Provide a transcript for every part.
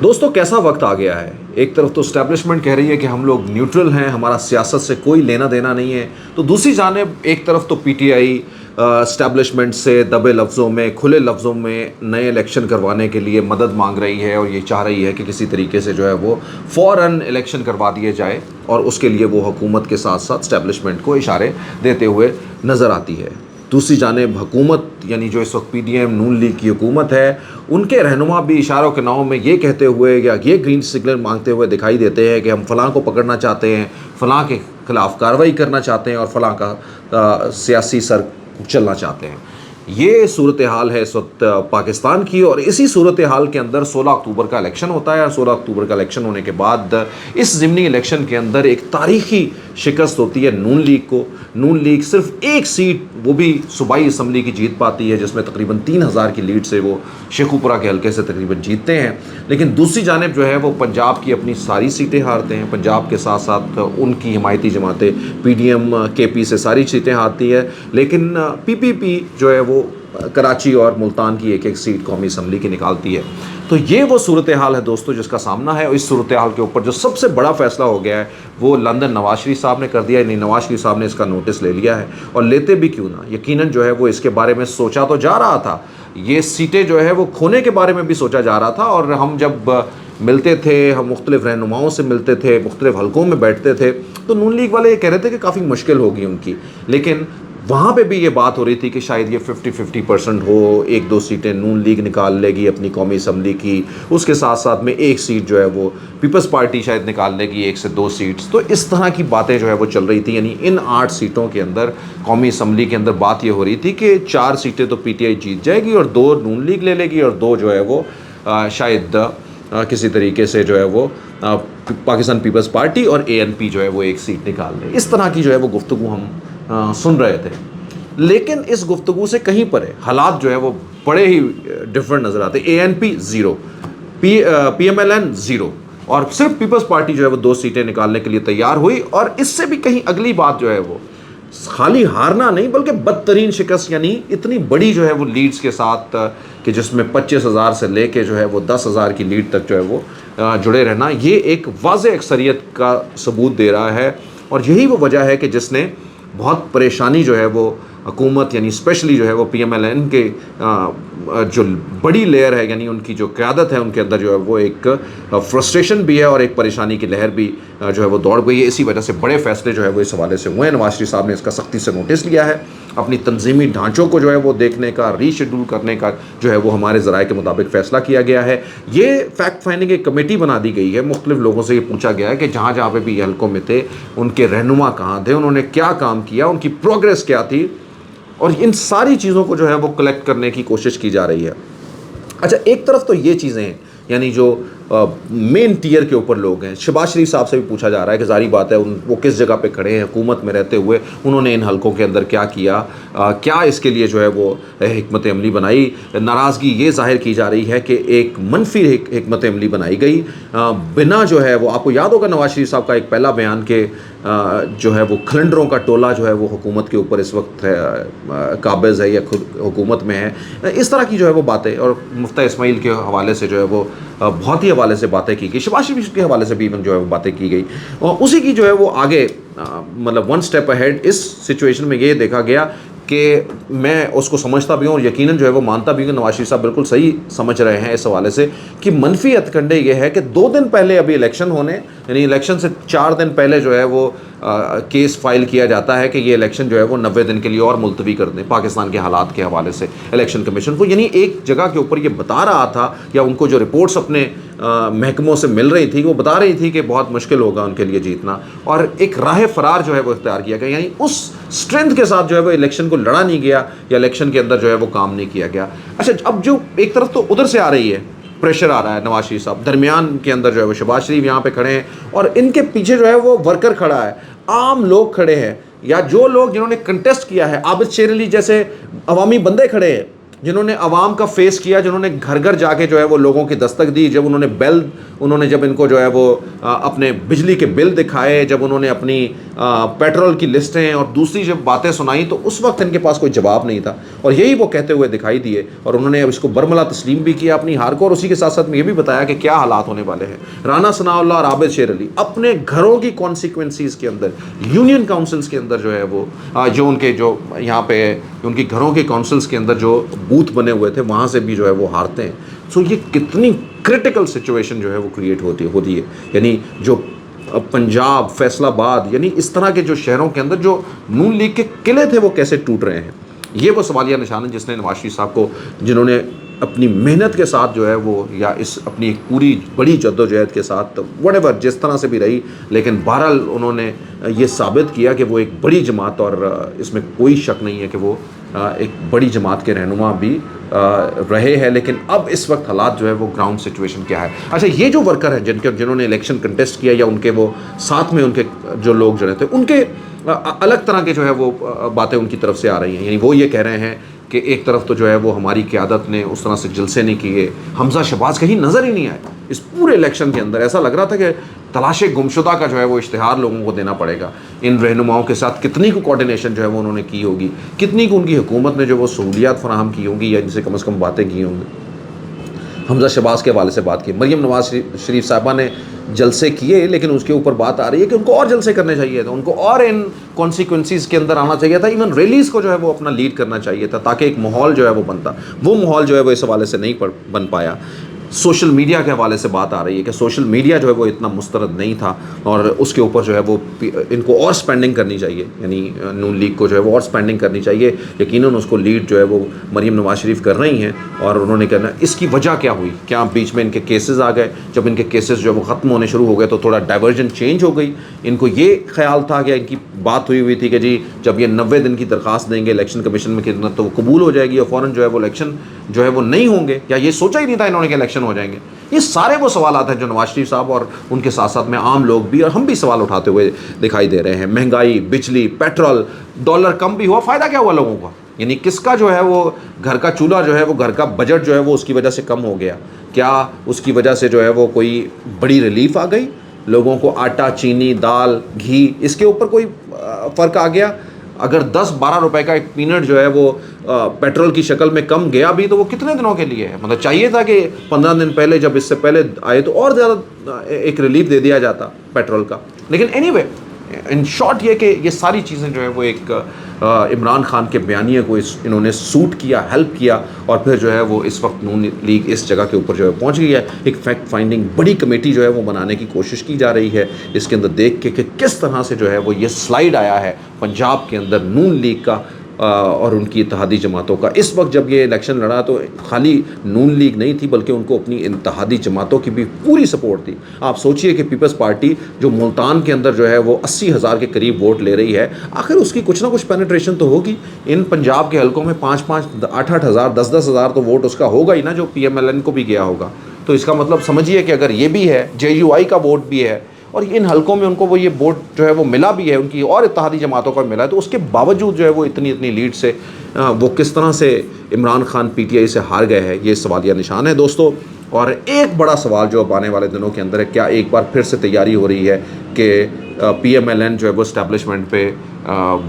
دوستوں کیسا وقت آ گیا ہے، ایک طرف تو اسٹیبلشمنٹ کہہ رہی ہے کہ ہم لوگ نیوٹرل ہیں، ہمارا سیاست سے کوئی لینا دینا نہیں ہے، تو دوسری جانب ایک طرف تو پی ٹی آئی اسٹیبلشمنٹ سے دبے لفظوں میں کھلے لفظوں میں نئے الیکشن کروانے کے لیے مدد مانگ رہی ہے، اور یہ چاہ رہی ہے کہ کسی طریقے سے جو ہے وہ فوراً الیکشن کروا دیے جائے، اور اس کے لیے وہ حکومت کے ساتھ ساتھ اسٹیبلشمنٹ کو اشارے دیتے ہوئے نظر آتی ہے۔ دوسری جانب حکومت یعنی جو اس وقت پی ڈی ایم نون لیگ کی حکومت ہے، ان کے رہنما بھی اشاروں کے ناموں میں یہ کہتے ہوئے یا یہ گرین سگنل مانگتے ہوئے دکھائی دیتے ہیں کہ ہم فلاں کو پکڑنا چاہتے ہیں، فلاں کے خلاف کارروائی کرنا چاہتے ہیں، اور فلاں کا سیاسی سر چلنا چاہتے ہیں۔ یہ صورتحال ہے اس وقت پاکستان کی، اور اسی صورتحال کے اندر 16 اکتوبر کا الیکشن ہوتا ہے، اور 16 اکتوبر کا الیکشن ہونے کے بعد اس ضمنی الیکشن کے اندر ایک تاریخی شکست ہوتی ہے نون لیگ کو۔ نون لیگ صرف ایک سیٹ، وہ بھی صوبائی اسمبلی کی جیت پاتی ہے، جس میں تقریباً 3000 کی لیڈ سے وہ شیخوپورہ کے حلقے سے تقریباً جیتتے ہیں۔ لیکن دوسری جانب جو ہے وہ پنجاب کی اپنی ساری سیٹیں ہارتے ہیں، پنجاب کے ساتھ ساتھ ان کی حمایتی جماعتیں پی ڈی ایم کے پی سے ساری سیٹیں ہارتی ہے، لیکن پی پی پی جو ہے وہ کراچی اور ملتان کی ایک ایک سیٹ قومی اسمبلی کی نکالتی ہے۔ تو یہ وہ صورتحال ہے دوستو جس کا سامنا ہے، اور اس صورتحال کے اوپر جو سب سے بڑا فیصلہ ہو گیا ہے وہ لندن نواز شریف صاحب نے کر دیا، یعنی نواز شریف صاحب نے اس کا نوٹس لے لیا ہے، اور لیتے بھی کیوں نہ، یقیناً جو ہے وہ اس کے بارے میں سوچا تو جا رہا تھا، یہ سیٹیں جو ہے وہ کھونے کے بارے میں بھی سوچا جا رہا تھا، اور ہم جب ملتے تھے، ہم مختلف رہنماؤں سے ملتے تھے، مختلف حلقوں میں بیٹھتے تھے، تو نون لیگ والے یہ کہہ رہے تھے کہ کافی مشکل ہوگی ان کی، لیکن وہاں پہ بھی یہ بات ہو رہی تھی کہ شاید یہ 50-50% ہو، ایک دو سیٹیں نون لیگ نکال لے گی اپنی قومی اسمبلی کی، اس کے ساتھ ساتھ میں ایک سیٹ جو ہے وہ پیپلز پارٹی شاید نکال لے گی، 1 سے 2 سیٹس، تو اس طرح کی باتیں جو ہے وہ چل رہی تھی، یعنی ان 8 سیٹوں کے اندر قومی اسمبلی کے اندر بات یہ ہو رہی تھی کہ 4 سیٹیں تو پی ٹی آئی جیت جائے گی، اور 2 نون لیگ لے لے گی، اور 2 جو ہے وہ شاید کسی طریقے سے جو ہے وہ پاکستان پیپلز پارٹی اور اے این پی جو ہے وہ ایک سیٹ نکال لے۔ اس طرح کی جو ہے وہ گفتگو ہم سن رہے تھے، لیکن اس گفتگو سے کہیں پر ہے حالات جو ہے وہ بڑے ہی ڈفرنٹ نظر آتے۔ A N P 0، P M L N 0، اور صرف پیپلز پارٹی جو ہے وہ 2 سیٹیں نکالنے کے لیے تیار ہوئی، اور اس سے بھی کہیں اگلی بات جو ہے وہ خالی ہارنا نہیں بلکہ بدترین شکست، یعنی اتنی بڑی جو ہے وہ لیڈز کے ساتھ کہ جس میں 25,000 سے لے کے جو ہے وہ 10,000 کی لیڈ تک جو ہے وہ جڑے رہنا، یہ ایک واضح اکثریت کا ثبوت دے رہا ہے، اور یہی وہ وجہ ہے کہ جس نے بہت پریشانی جو ہے وہ حکومت یعنی اسپیشلی جو ہے وہ پی ایم ایل این کے جو بڑی لیئر ہے، یعنی ان کی جو قیادت ہے، ان کے اندر جو ہے وہ ایک فرسٹریشن بھی ہے اور ایک پریشانی کی لہر بھی جو ہے وہ دوڑ گئی ہے۔ اسی وجہ سے بڑے فیصلے جو ہے وہ اس حوالے سے ہوئے ہیں۔ نواز شریف صاحب نے اس کا سختی سے نوٹس لیا ہے، اپنی تنظیمی ڈھانچوں کو جو ہے وہ دیکھنے کا، ری شیڈول کرنے کا جو ہے وہ ہمارے ذرائع کے مطابق فیصلہ کیا گیا ہے۔ یہ فیکٹ فائنڈنگ ایک کمیٹی بنا دی گئی ہے، مختلف لوگوں سے یہ پوچھا گیا ہے کہ جہاں جہاں پہ بھی یہ حلقوں میں تھے ان کے رہنما کہاں تھے، انہوں نے کیا کام کیا، ان کی پروگریس کیا تھی، اور ان ساری چیزوں کو جو ہے وہ کلیکٹ کرنے کی کوشش کی جا رہی ہے۔ اچھا، ایک طرف تو یہ چیزیں ہیں، یعنی جو مین ٹیئر کے اوپر لوگ ہیں، شہباز شریف صاحب سے بھی پوچھا جا رہا ہے کہ ظاہری بات ہے وہ کس جگہ پہ کھڑے ہیں حکومت میں رہتے ہوئے، انہوں نے ان حلقوں کے اندر کیا کیا، کیا اس کے لیے جو ہے وہ حکمت عملی بنائی۔ ناراضگی یہ ظاہر کی جا رہی ہے کہ ایک منفی حکمت عملی بنائی گئی، بنا جو ہے وہ، آپ کو یاد ہوگا نواز شریف صاحب کا ایک پہلا بیان کہ جو ہے وہ کھلنڈروں کا ٹولہ جو ہے وہ حکومت کے اوپر اس وقت قابض ہے یا خود حکومت میں ہے، اس طرح کی جو ہے وہ باتیں، اور مفتیٰ اسماعیل کے حوالے سے جو ہے وہ بہت ہی حوالے سے باتیں کی گئی، شہباز شریف کے حوالے سے بھی جو ہے وہ باتیں کی گئی، اور اسی کی جو ہے وہ آگے مطلب 1 اسٹیپ اہیڈ اس سچویشن میں یہ دیکھا گیا کہ میں اس کو سمجھتا بھی ہوں اور یقیناً جو ہے وہ مانتا بھی ہوں کہ نواز شریف صاحب بالکل صحیح سمجھ رہے ہیں اس حوالے سے کہ منفی ہتھ کنڈے یہ ہے کہ 2 دن پہلے ابھی الیکشن ہونے، یعنی الیکشن سے 4 دن پہلے جو ہے وہ کیس فائل کیا جاتا ہے کہ یہ الیکشن جو ہے وہ 90 دن کے لیے اور ملتوی کر دیں پاکستان کے حالات کے حوالے سے الیکشن کمیشن کو، یعنی ایک جگہ کے اوپر یہ بتا رہا تھا، یا ان کو جو رپورٹس اپنے محکموں سے مل رہی تھی وہ بتا رہی تھی کہ بہت مشکل ہوگا ان کے لیے جیتنا، اور ایک راہ فرار جو ہے وہ اختیار کیا گیا، یعنی اس اسٹرینتھ کے ساتھ جو ہے وہ الیکشن کو لڑا نہیں گیا، یا الیکشن کے اندر جو ہے وہ کام نہیں کیا گیا۔ اچھا، اب جو ایک طرف تو ادھر سے آ رہی ہے، پریشر آ رہا ہے نواز شریف صاحب، درمیان کے اندر جو ہے وہ شہباز شریف یہاں پہ کھڑے ہیں، اور ان کے پیچھے جو ہے وہ ورکر کھڑا ہے، عام لوگ کھڑے ہیں، یا جو لوگ جنہوں نے کنٹیسٹ کیا ہے، عابد شیر علی جیسے عوامی بندے کھڑے ہیں، جنہوں نے عوام کا فیس کیا, جنہوں نے گھر گھر جا کے جو ہے وہ لوگوں کی دستک دی, جب انہوں نے جب ان کو جو ہے وہ اپنے بجلی کے بل دکھائے, جب انہوں نے اپنی پیٹرول کی لسٹیں اور دوسری جب باتیں سنائیں, تو اس وقت ان کے پاس کوئی جواب نہیں تھا, اور یہی وہ کہتے ہوئے دکھائی دیے, اور انہوں نے اب اس کو برملا تسلیم بھی کیا اپنی ہار کو, اور اسی کے ساتھ ساتھ میں یہ بھی بتایا کہ کیا حالات ہونے والے ہیں. رانا ثناء اللہ اور عابد شیر علی اپنے گھروں کی کانسیکوینسیز کے اندر, یونین کاؤنسلز کے اندر جو ہے وہ جو ان کے جو یہاں پہ ان کی گھروں کے کاؤنسلز کے اندر جو بوتھ بنے ہوئے تھے, وہاں سے بھی جو ہے وہ ہارتے ہیں. سو یہ کتنی کرٹیکل سچویشن جو ہے وہ کریٹ ہوتی ہے. یعنی جو پنجاب, فیصل آباد, یعنی اس طرح کے جو شہروں کے اندر جو نون لیگ کے قلعے تھے وہ کیسے ٹوٹ رہے ہیں. یہ وہ سوالیہ نشان ہے جس نے نواز شریف صاحب کو, جنہوں نے اپنی محنت کے ساتھ جو ہے وہ, یا اس اپنی پوری بڑی جدوجہد کے ساتھ وٹ ایور جس طرح سے بھی رہی, لیکن بہرحال انہوں نے یہ ثابت کیا کہ وہ ایک بڑی جماعت, اور اس میں کوئی شک نہیں ہے کہ وہ ایک بڑی جماعت کے رہنما بھی رہے ہیں. لیکن اب اس وقت حالات جو ہے وہ گراؤنڈ سچویشن کیا ہے. اچھا, یہ جو ورکر ہیں جنہوں نے الیکشن کنٹیسٹ کیا, یا ان کے وہ ساتھ میں ان کے جو لوگ جو رہتے ہیں, ان کے الگ طرح کے جو ہے وہ باتیں ان کی طرف سے آ رہی ہیں. یعنی وہ یہ کہہ رہے ہیں کہ ایک طرف تو جو ہے وہ ہماری قیادت نے اس طرح سے جلسے نہیں کیے, حمزہ شہباز کہیں نظر ہی نہیں آئے اس پورے الیکشن کے اندر. ایسا لگ رہا تھا کہ تلاش گمشدہ کا جو ہے وہ اشتہار لوگوں کو دینا پڑے گا. ان رہنماؤں کے ساتھ کتنی کو کوارڈینیشن جو ہے وہ انہوں نے کی ہوگی, کتنی کو ان کی حکومت نے جو وہ سہولیات فراہم کی ہوں گی, یا ان سے کم از کم باتیں کی ہوں گی. حمزہ شہباز کے حوالے سے بات کی, مریم نواز شریف صاحبہ نے جلسے کیے, لیکن اس کے اوپر بات آ رہی ہے کہ ان کو اور جلسے کرنے چاہیے تھے, ان کو اور ان کانسیکوینسیز کے اندر آنا چاہیے تھا, ایون ریلیز کو جو ہے وہ اپنا لیڈ کرنا چاہیے تھا, تاکہ ایک ماحول جو ہے وہ بنتا. وہ ماحول جو ہے وہ اس حوالے سے نہیں بن پایا. سوشل میڈیا کے حوالے سے بات آ رہی ہے کہ سوشل میڈیا جو ہے وہ اتنا مسترد نہیں تھا, اور اس کے اوپر جو ہے وہ ان کو اور سپینڈنگ کرنی چاہیے, یعنی نون لیگ کو جو ہے وہ اور سپینڈنگ کرنی چاہیے. یقیناً اس کو لیڈ جو ہے وہ مریم نواز شریف کر رہی ہیں, اور انہوں نے کہنا اس کی وجہ کیا ہوئی. کیا بیچ میں ان کے کیسز آ گئے, جب ان کے کیسز جو ہے وہ ختم ہونے شروع ہو گئے تو تھوڑا ڈائیورژن چینج ہو گئی. ان کو یہ خیال تھا کہ ان کی بات ہوئی تھی کہ جی جب یہ 90 دن کی درخواست دیں گے الیکشن کمیشن میں خدمت تو وہ قبول ہو جائے گی, اور فوراً جو ہے وہ الیکشن جو ہے وہ نہیں ہوں گے, یا یہ سوچا ہی نہیں تھا انہوں نے کہ الیکشن ہو جائیں گے. یہ سارے وہ سوالات ہیں جو نواز شریف صاحب اور ان کے ساتھ ساتھ میں عام لوگ بھی اور ہم بھی سوال اٹھاتے ہوئے دکھائی دے رہے ہیں. مہنگائی, بجلی, پیٹرول, ڈالر کم بھی ہوا, فائدہ کیا ہوا لوگوں کا. یعنی کس کا جو ہے وہ گھر کا چولہا جو ہے وہ گھر کا بجٹ جو ہے وہ اس کی وجہ سے کم ہو گیا. کیا اس کی وجہ سے جو ہے وہ کوئی بڑی ریلیف آ گئی لوگوں کو؟ آٹا, چینی, دال, گھی, اس کے اوپر کوئی فرق آ گیا؟ اگر 10-12 روپے کا ایک پینٹ جو ہے وہ پیٹرول کی شکل میں کم گیا بھی, تو وہ کتنے دنوں کے لیے ہے؟ مطلب چاہیے تھا کہ 15 دن پہلے جب اس سے پہلے آئے تو اور زیادہ ایک ریلیف دے دیا جاتا پیٹرول کا. لیکن اینی وے ان شارٹ یہ کہ یہ ساری چیزیں جو ہے وہ ایک عمران خان کے بیانیے کو انہوں نے سوٹ کیا, ہیلپ کیا, اور پھر جو ہے وہ اس وقت نون لیگ اس جگہ کے اوپر جو ہے پہنچ گئی ہے. ایک فیکٹ فائنڈنگ بڑی کمیٹی جو ہے وہ بنانے کی کوشش کی جا رہی ہے, اس کے اندر دیکھ کے کہ کس طرح سے جو ہے وہ یہ سلائیڈ آیا ہے پنجاب کے اندر نون لیگ کا اور ان کی اتحادی جماعتوں کا. اس وقت جب یہ الیکشن لڑا تو خالی نون لیگ نہیں تھی, بلکہ ان کو اپنی اتحادی جماعتوں کی بھی پوری سپورٹ تھی. آپ سوچئے کہ پیپلز پارٹی جو ملتان کے اندر جو ہے وہ 80,000 کے قریب ووٹ لے رہی ہے, آخر اس کی کچھ نہ کچھ پینیٹریشن تو ہوگی. ان پنجاب کے حلقوں میں 5-5, 8-8 ہزار, 10-10 ہزار تو ووٹ اس کا ہوگا ہی نا, جو PMLN کو بھی گیا ہوگا. تو اس کا مطلب سمجھیے کہ اگر یہ بھی ہے, JUI کا ووٹ بھی ہے, اور ان حلقوں میں ان کو وہ یہ ووٹ جو ہے وہ ملا بھی ہے, ان کی اور اتحادی جماعتوں کا ملا ہے, تو اس کے باوجود جو ہے وہ اتنی لیڈ سے وہ کس طرح سے عمران خان PTI سے ہار گئے ہیں, یہ سوالیہ نشان ہے دوستو. اور ایک بڑا سوال جو اب آنے والے دنوں کے اندر ہے, کیا ایک بار پھر سے تیاری ہو رہی ہے کہ PMLN جو ہے وہ اسٹیبلشمنٹ پہ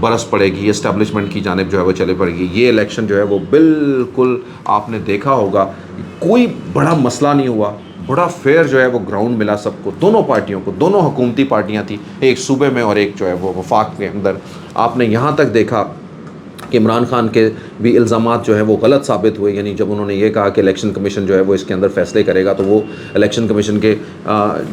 برس پڑے گی, اسٹیبلشمنٹ کی جانب جو ہے وہ چلے پڑے گی. یہ الیکشن جو ہے وہ بالکل آپ نے دیکھا ہوگا کوئی بڑا مسئلہ نہیں ہوا, بڑا فیئر جو ہے وہ گراؤنڈ ملا سب کو, دونوں پارٹیوں کو. دونوں حکومتی پارٹیاں تھیں, ایک صوبے میں اور ایک جو ہے وہ وفاق کے اندر. آپ نے یہاں تک دیکھا کہ عمران خان کے بھی الزامات جو ہیں وہ غلط ثابت ہوئے. یعنی جب انہوں نے یہ کہا کہ الیکشن کمیشن جو ہے وہ اس کے اندر فیصلے کرے گا, تو وہ الیکشن کمیشن کے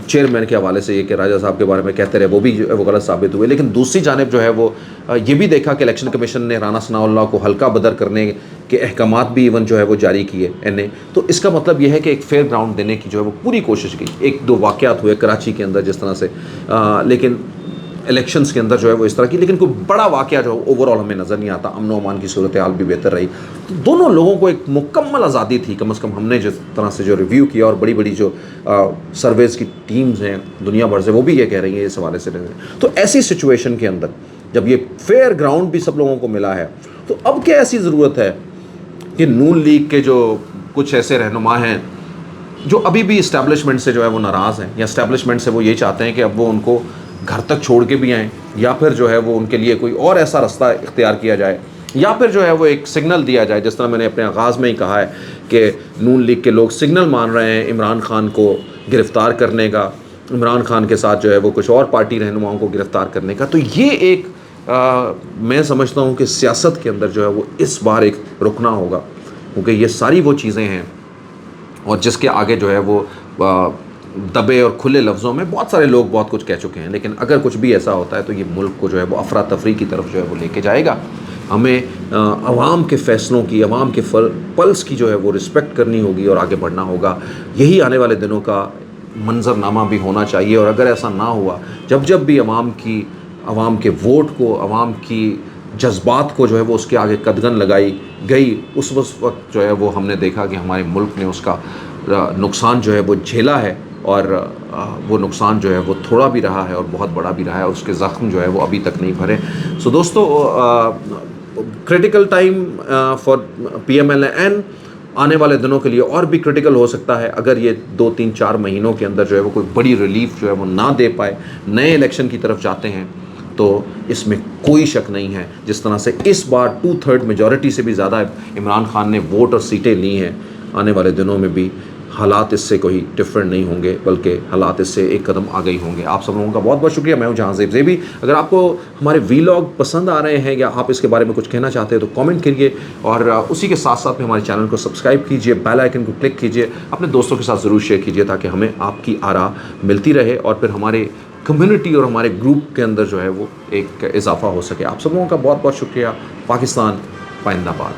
چیئرمین کے حوالے سے یہ کہ راجہ صاحب کے بارے میں کہتے رہے, وہ بھی جو ہے وہ غلط ثابت ہوئے. لیکن دوسری جانب جو ہے وہ یہ بھی دیکھا کہ الیکشن کمیشن نے رانا ثناء اللہ کو حلقہ بدر کرنے کے احکامات بھی ایون جو ہے وہ جاری کیے نے. تو اس کا مطلب یہ ہے کہ ایک فیئر گراؤنڈ دینے کی جو ہے وہ پوری کوشش کی. 1-2 واقعات ہوئے کراچی کے اندر جس طرح سے, لیکن الیکشنز کے اندر جو ہے وہ اس طرح کی, لیکن کوئی بڑا واقعہ جو اوور آل ہمیں نظر نہیں آتا. امن و امان کی صورتحال بھی بہتر رہی. تو دونوں لوگوں کو ایک مکمل آزادی تھی, کم از کم ہم نے جس طرح سے جو ریویو کیا, اور بڑی بڑی جو سرویز کی ٹیمز ہیں دنیا بھر سے, وہ بھی یہ کہہ رہی ہیں اس حوالے سے. تو ایسی سچویشن کے اندر جب یہ فیئر گراؤنڈ بھی سب لوگوں کو ملا ہے, تو اب کیا ایسی ضرورت ہے کہ نون لیگ کے جو کچھ ایسے رہنما ہیں جو ابھی بھی اسٹیبلشمنٹ سے جو ہے وہ ناراض ہیں، یا اسٹیبلشمنٹ سے وہ یہ چاہتے ہیں کہ اب وہ ان کو گھر تک چھوڑ کے بھی آئیں، یا پھر جو ہے وہ ان کے لیے کوئی اور ایسا راستہ اختیار کیا جائے، یا پھر جو ہے وہ ایک سگنل دیا جائے، جس طرح میں نے اپنے آغاز میں ہی کہا ہے کہ نون لیگ کے لوگ سگنل مان رہے ہیں عمران خان کو گرفتار کرنے کا، عمران خان کے ساتھ جو ہے وہ کچھ اور پارٹی رہنماؤں کو گرفتار کرنے کا. تو یہ ایک میں سمجھتا ہوں کہ سیاست کے اندر جو ہے وہ اس بار ایک رکنا ہوگا، کیونکہ یہ ساری وہ چیزیں ہیں اور جس کے آگے جو ہے وہ دبے اور کھلے لفظوں میں بہت سارے لوگ بہت کچھ کہہ چکے ہیں، لیکن اگر کچھ بھی ایسا ہوتا ہے تو یہ ملک کو جو ہے وہ افراتفری کی طرف جو ہے وہ لے کے جائے گا. ہمیں عوام کے فیصلوں کی، عوام کے پلس کی جو ہے وہ رسپیکٹ کرنی ہوگی اور آگے بڑھنا ہوگا. یہی آنے والے دنوں کا منظرنامہ بھی ہونا چاہیے. اور اگر ایسا نہ ہوا، جب بھی عوام کے ووٹ کو، عوام کی جذبات کو جو ہے وہ اس کے آگے قدغن لگائی گئی، اس وقت جو ہے وہ ہم نے دیکھا کہ ہمارے ملک نے اس کا نقصان جو ہے وہ جھیلا ہے، اور وہ نقصان جو ہے وہ تھوڑا بھی رہا ہے اور بہت بڑا بھی رہا ہے. اس کے زخم جو ہے وہ ابھی تک نہیں بھرے. سو دوستو، کرٹیکل ٹائم فار PMLN آنے والے دنوں کے لیے اور بھی کرٹیکل ہو سکتا ہے اگر یہ 2-3-4 مہینوں کے اندر جو ہے وہ کوئی بڑی ریلیف جو ہے وہ نہ دے پائے، نئے الیکشن کی طرف جاتے ہیں. تو اس میں کوئی شک نہیں ہے، جس طرح سے اس بار 2/3 میجورٹی سے بھی زیادہ عمران خان نے ووٹ اور سیٹیں لی ہیں، آنے والے دنوں میں بھی حالات اس سے کوئی ڈفرینٹ نہیں ہوں گے، بلکہ حالات اس سے ایک قدم آگے ہی ہوں گے. آپ سب لوگوں کا بہت بہت شکریہ. میں ہوں جہاں زیب زیبی. اگر آپ کو ہمارے ویلاگ پسند آ رہے ہیں یا آپ اس کے بارے میں کچھ کہنا چاہتے ہیں تو کامنٹ کریے، اور اسی کے ساتھ ساتھ میں ہمارے چینل کو سبسکرائب کیجیے، بیل آئیکن کو کلک کیجیے، اپنے دوستوں کے ساتھ ضرور شیئر کیجیے تاکہ ہمیں آپ کی آراء ملتی رہے اور پھر ہمارے کمیونٹی اور ہمارے گروپ کے اندر جو ہے وہ ایک اضافہ ہو سکے. آپ سب لوگوں کا بہت بہت شکریہ. پاکستان پائندہ باد.